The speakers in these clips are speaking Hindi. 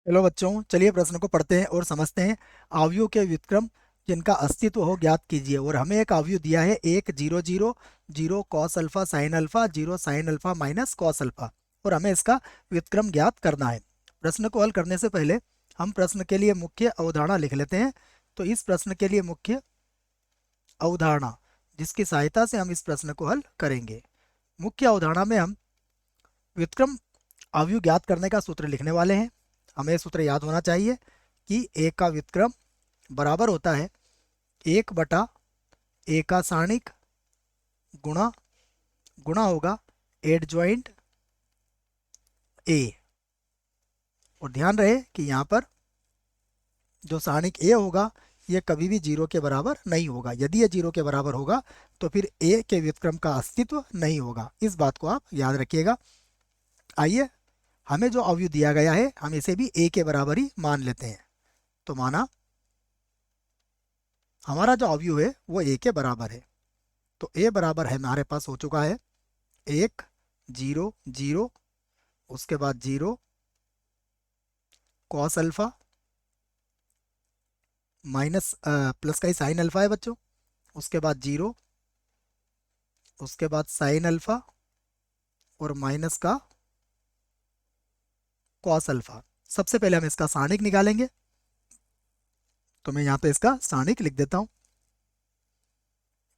हेलो बच्चों, चलिए प्रश्न को पढ़ते हैं और समझते हैं। आव्यूह के व्युत्क्रम जिनका अस्तित्व हो ज्ञात कीजिए। और हमें एक आव्यूह दिया है, 1 0 0 0 cos alpha sine alpha 0 sine alpha minus cos alpha, और हमें इसका व्युत्क्रम ज्ञात करना है। प्रश्न को हल करने से पहले हम प्रश्न के लिए मुख्य अवधारणा लिख लेते हैं। तो इस प्रश्न के लिए मुख्य अवधारणा जिसकी सहायता से हम इस प्रश्न को हल करेंगे, मुख्य अवधारणा में हम व्युत्क्रम आव्यूह ज्ञात करने का सूत्र लिखने वाले हैं। हमें सूत्र याद होना चाहिए कि ए का व्युत्क्रम बराबर होता है 1 बटा ए का सारणिक गुणा गुणा होगा एडजॉइंट ए। और ध्यान रहे कि यहाँ पर जो सारणिक ए होगा ये कभी भी 0 के बराबर नहीं होगा। यदि ये 0 के बराबर होगा तो फिर ए के व्युत्क्रम का अस्तित्व नहीं होगा। इस बात को आप याद रखिएगा। आइए, हमें जो अवयव दिया गया है हम इसे भी ए के बराबर ही मान लेते हैं। तो माना हमारा जो अवयव है वो ए के बराबर है। तो ए बराबर है हमारे पास हो चुका है 1 0 0, उसके बाद 0 कॉस अल्फा माइनस प्लस का ही साइन अल्फा है बच्चों, उसके बाद 0, उसके बाद साइन अल्फा और माइनस का कॉस अल्फा। सबसे पहले हम इसका सारणिक निकालेंगे। तो मैं यहाँ पे इसका सारणिक लिख देता हूँ।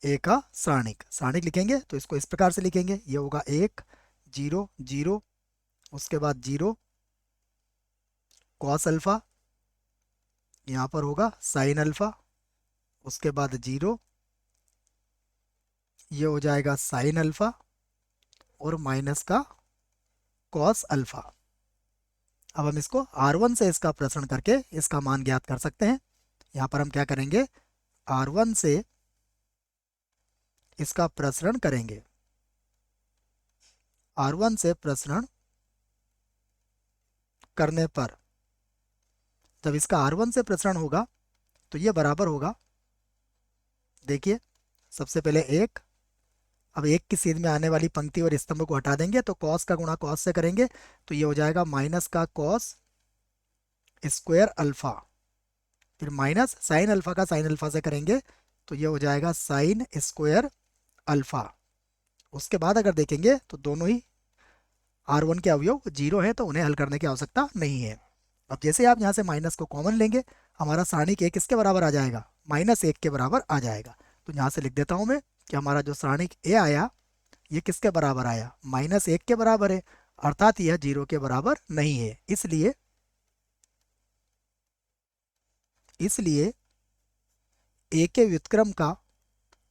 ए का सारणिक सारणिक लिखेंगे तो इसको इस प्रकार से लिखेंगे, ये होगा 1 0 0, उसके बाद 0 कॉस अल्फा, यहाँ पर होगा साइन अल्फा, उसके बाद 0, ये हो जाएगा साइन अल्फा और माइनस का कॉस अल्फा। अब हम इसको R1 से इसका प्रसरण करके इसका मान ज्ञात कर सकते हैं। यहाँ पर हम क्या करेंगे, R1 से इसका प्रसरण करेंगे। R1 से प्रसरण करने पर जब इसका R1 से प्रसरण होगा तो ये बराबर होगा, देखिए सबसे पहले 1, अब 1 की सीध में आने वाली पंक्ति और स्तंभ को हटा देंगे तो कॉस का गुणा कॉस से करेंगे तो ये हो जाएगा माइनस का कॉस स्क्वायर अल्फा, फिर माइनस साइन अल्फा का साइन अल्फा से करेंगे तो ये हो जाएगा साइन स्क्वायर अल्फा। उसके बाद अगर देखेंगे तो दोनों ही R1 के अवयव 0 है तो उन्हें हल करने की आवश्यकता नहीं है। अब जैसे आप यहाँ से माइनस को कॉमन लेंगे, हमारा सारणिक एक किसके बराबर आ जाएगा, -1 के बराबर आ जाएगा। तो यहाँ से लिख देता हूँ मैं कि हमारा जो सारणिक ए आया ये किसके बराबर आया, -1 के बराबर है, अर्थात यह 0 के बराबर नहीं है। इसलिए ए के व्युत्क्रम का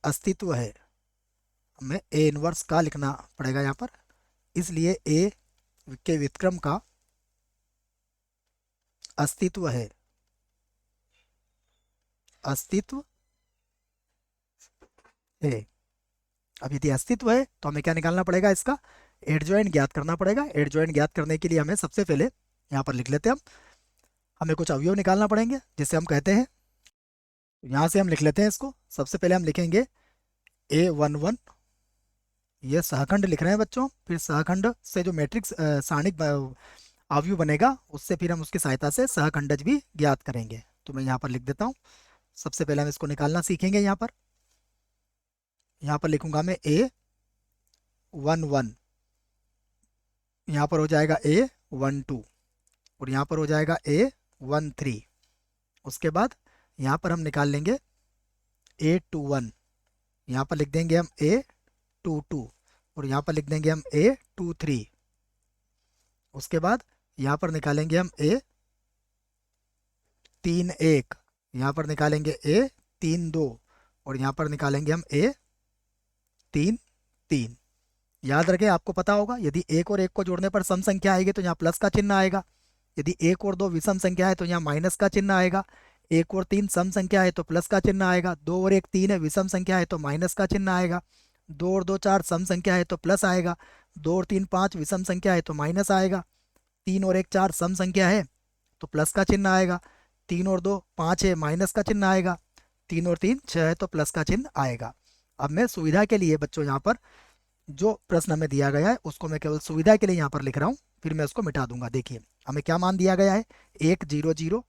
अस्तित्व है। हमें ए इनवर्स का लिखना पड़ेगा यहाँ पर। इसलिए ए के व्युत्क्रम का अस्तित्व है, अस्तित्व है। अब यदि अस्तित्व है तो हमें क्या निकालना पड़ेगा, इसका एडजॉइंट ज्ञात करना पड़ेगा। एडजॉइंट ज्ञात करने के लिए हमें सबसे पहले यहाँ पर लिख लेते हैं हमें कुछ अवयव निकालना पड़ेंगे जिसे हम कहते हैं, यहाँ से हम लिख लेते हैं इसको। सबसे पहले हम लिखेंगे A11, ये सहखंड लिख रहे हैं बच्चों। फिर सहखंड से जो मैट्रिक्स सारणिक अवयव बनेगा उससे फिर हम उसकी सहायता से सहखंडज भी ज्ञात करेंगे। तो मैं यहाँ पर लिख देता हूँ। सबसे पहले हम इसको निकालना सीखेंगे। यहाँ पर लिखूंगा मैं A11, यहाँ पर हो जाएगा A12 और यहाँ पर हो जाएगा A13। उसके बाद यहाँ पर हम निकाल लेंगे A21, यहाँ पर लिख देंगे हम A22 और यहाँ पर लिख देंगे हम A23। उसके बाद यहाँ पर निकालेंगे हम A31, यहाँ पर निकालेंगे A32 और यहाँ पर निकालेंगे हम A33। याद रखें, आपको पता होगा यदि एक और एक को जोड़ने पर सम संख्या आएगी तो यहाँ प्लस का चिन्ह आएगा। यदि 1 और 2 विषम संख्या है तो यहाँ माइनस का चिन्ह आएगा। 1 और 3 सम संख्या है तो प्लस का चिन्ह आएगा। 2 और 1 3 है विषम संख्या है तो माइनस का चिन्ह आएगा। 2 और 2 4 सम संख्या है तो प्लस आएगा। 2 और 3 5 विषम संख्या है तो माइनस आएगा। 3 और 1 4 सम संख्या है तो प्लस का चिन्ह आएगा। 3 और 2 5 है, माइनस का चिन्ह आएगा। 3 और 3 6 है तो प्लस का चिन्ह आएगा। अब मैं सुविधा के लिए बच्चों यहाँ पर जो प्रश्न हमें दिया गया है उसको मैं केवल सुविधा के लिए यहाँ पर लिख रहा हूँ, फिर मैं उसको मिटा दूंगा। देखिए हमें क्या मान दिया गया है, 1 0 0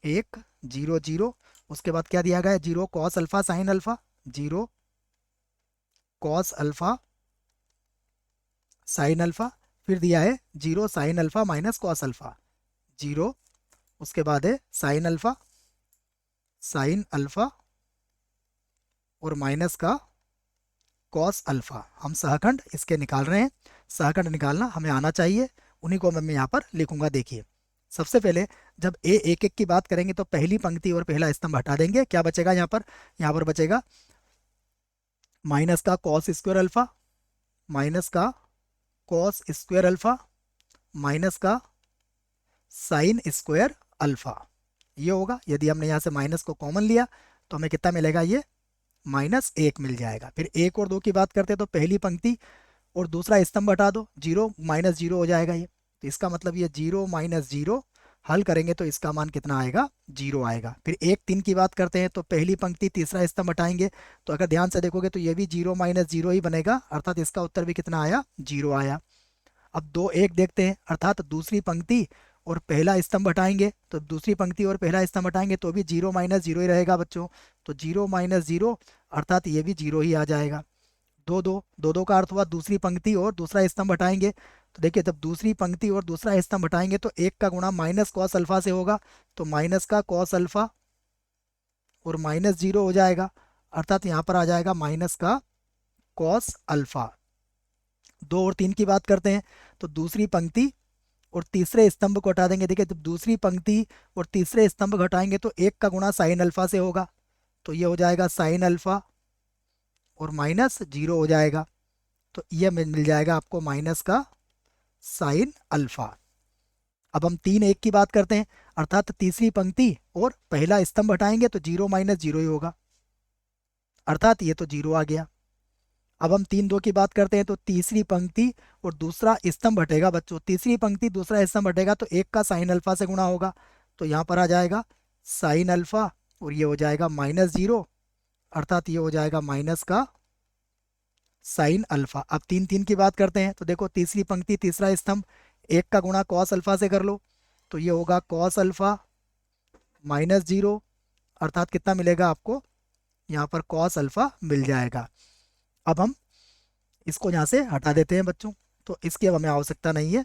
1 0 0, उसके बाद क्या दिया गया है, 0 cos alpha sine alpha, 0 cos alpha sine alpha, फिर दिया है 0 sine alpha minus cos alpha, 0, उसके बाद है साइन अल्फा और माइनस का कॉस अल्फा। हम सहखंड इसके निकाल रहे हैं, सहखंड निकालना हमें आना चाहिए, उन्हीं को मैं यहाँ पर लिखूंगा। देखिए सबसे पहले जब ए एक एक की बात करेंगे तो पहली पंक्ति और पहला स्तंभ हटा देंगे, क्या बचेगा यहाँ पर बचेगा माइनस का कॉस स्क्वायर अल्फा, माइनस का कॉस स्क्वायर अल्फा, माइनस का साइन स्क्वायर अल्फा, ये होगा। यदि हमने यहाँ से माइनस को कॉमन लिया तो हमें कितना मिलेगा, ये -1 मिल जाएगा। फिर 1 और 2 की बात करते हैं तो पहली पंक्ति और दूसरा स्तंभ हटा दो, 0 -0 हो जाएगा ये, तो इसका मतलब ये 0 -0 हल करेंगे तो इसका मान कितना आएगा, 0 आएगा। फिर 1 3 की बात करते हैं तो पहली पंक्ति तीसरा स्तंभ हटाएंगे तो अगर ध्यान से देखोगे तो ये भी 0 -0 ही बनेगा, अर्थात इसका उत्तर भी कितना आया, 0 आया। अब 2 1 देखते हैं, अर्थात दूसरी पंक्ति और पहला स्तंभ हटाएंगे तो दूसरी पंक्ति और पहला स्तंभ हटाएंगे तो भी 0 -0 ही रहेगा बच्चों, तो 0 -0 अर्थात ये भी 0 ही आ जाएगा। 2 2 2 2 का अर्थ हुआ दूसरी पंक्ति और दूसरा स्तंभ हटाएंगे, तो देखिए जब दूसरी पंक्ति और दूसरा स्तंभ हटाएंगे तो 1 का गुणा माइनस कॉस अल्फा से होगा, तो माइनस का कॉस अल्फा और -0 हो जाएगा, अर्थात यहाँ पर आ जाएगा माइनस का कॉस अल्फा। 2 और 3 की बात करते हैं तो दूसरी पंक्ति और तीसरे स्तंभ को हटा देंगे। देखिए जब दूसरी पंक्ति और तीसरे स्तंभ घटाएंगे तो 1 का गुणा साइन अल्फा से होगा, तो ये हो जाएगा साइन अल्फा और -0 हो जाएगा, तो ये मिल जाएगा आपको माइनस का साइन अल्फा। अब हम 3 1 की बात करते हैं, अर्थात तीसरी पंक्ति और पहला स्तंभ हटाएंगे तो 0 -0 ही होगा, अर्थात ये तो 0 आ गया। अब हम 3 2 की बात करते हैं तो तीसरी पंक्ति और दूसरा स्तंभ हटेगा बच्चों, तीसरी पंक्ति दूसरा स्तंभ हटेगा तो 1 का साइन अल्फा से गुणा होगा, तो यहाँ पर आ जाएगा साइन अल्फा और ये हो जाएगा -0, अर्थात ये हो जाएगा माइनस का साइन अल्फा। अब 3 3 की बात करते हैं तो देखो तीसरी पंक्ति तीसरा स्तंभ, 1 का गुणा कॉस अल्फा से कर लो, तो ये होगा कॉस अल्फा -0, अर्थात कितना मिलेगा आपको, यहाँ पर कॉस अल्फा मिल जाएगा। अब हम इसको यहाँ से हटा देते हैं बच्चों, तो इसकी अब हमें आवश्यकता नहीं है।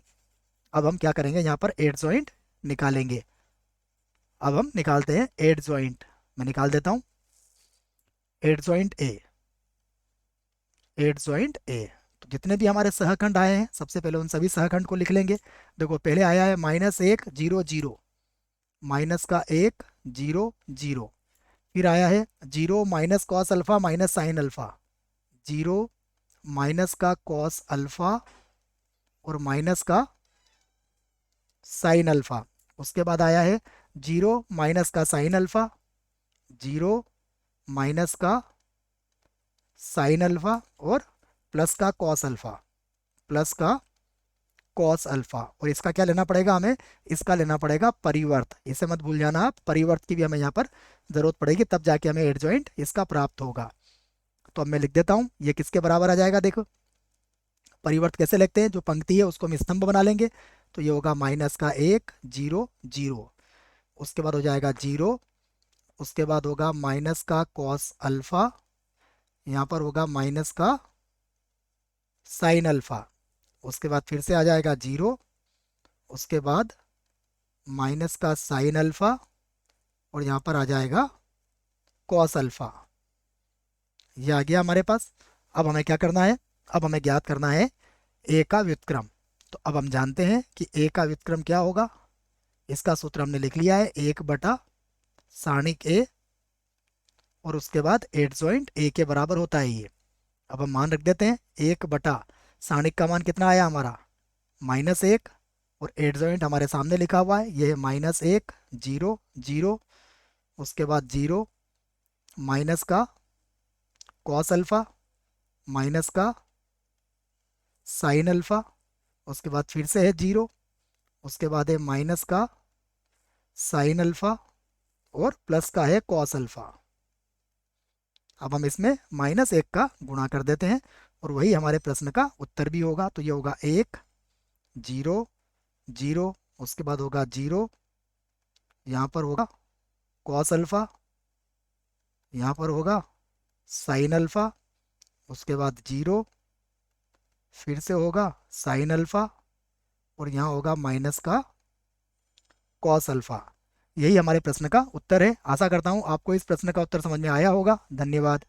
अब हम क्या करेंगे, यहाँ पर एड जॉइंट निकालेंगे। अब हम निकालते हैं एड जॉइंट, मैं निकाल देता हूँ एड जॉइंट ए, एड जॉइंट ए। तो जितने भी हमारे सहखंड आए हैं सबसे पहले उन सभी सहखंड को लिख लेंगे। देखो पहले आया है -1 0 0, माइनस का 1 0 0, फिर आया है 0 minus cos alpha minus sine alpha, 0 minus का कॉस अल्फा और माइनस का साइन अल्फा। उसके बाद आया है 0 माइनस का साइन अल्फा, 0 माइनस का साइन अल्फा और प्लस का कॉस अल्फा, प्लस का कॉस अल्फा। और इसका क्या लेना पड़ेगा हमें, इसका लेना पड़ेगा परिवर्त, इसे मत भूल जाना आप, परिवर्त की भी हमें यहाँ पर जरूरत पड़ेगी, तब जाके हमें एडजॉइंट इसका प्राप्त होगा। तो अब मैं लिख देता हूँ ये किसके बराबर आ जाएगा। देखो परिवर्त कैसे लिखते हैं, जो पंक्ति है उसको हम स्तंभ बना लेंगे, तो ये होगा माइनस का 1 0 0, उसके बाद हो जाएगा 0, उसके बाद होगा माइनस का कॉस अल्फा, यहाँ पर होगा माइनस का साइन अल्फा, उसके बाद फिर से आ जाएगा 0, उसके बाद माइनस का साइन अल्फा और यहाँ पर आ जाएगा कॉस अल्फा। ये आ गया हमारे पास। अब हमें क्या करना है, अब हमें ज्ञात करना है ए का व्युत्क्रम। तो अब हम जानते हैं कि ए का व्युत्क्रम क्या होगा, इसका सूत्र हमने लिख लिया है 1 सारणिक ए और उसके बाद एडजॉइंट ए के बराबर होता है ये। अब हम मान रख देते हैं 1 सारणिक का मान कितना आया हमारा -1 और एडजॉइंट हमारे सामने लिखा हुआ है, ये है -1 0 0, उसके बाद 0 माइनस का कॉस अल्फा माइनस का साइन अल्फा, उसके बाद फिर से है 0, उसके बाद है माइनस का साइन अल्फा और प्लस का है कॉस अल्फा। अब हम इसमें -1 का गुणा कर देते हैं और वही हमारे प्रश्न का उत्तर भी होगा। तो ये होगा 1 0 0, उसके बाद होगा 0 यहाँ पर होगा कॉस अल्फा, यहाँ पर होगा साइन अल्फा, उसके बाद 0, फिर से होगा साइन अल्फा, और यहाँ होगा माइनस का कॉस अल्फा। यही हमारे प्रश्न का उत्तर है। आशा करता हूँ आपको इस प्रश्न का उत्तर समझ में आया होगा। धन्यवाद।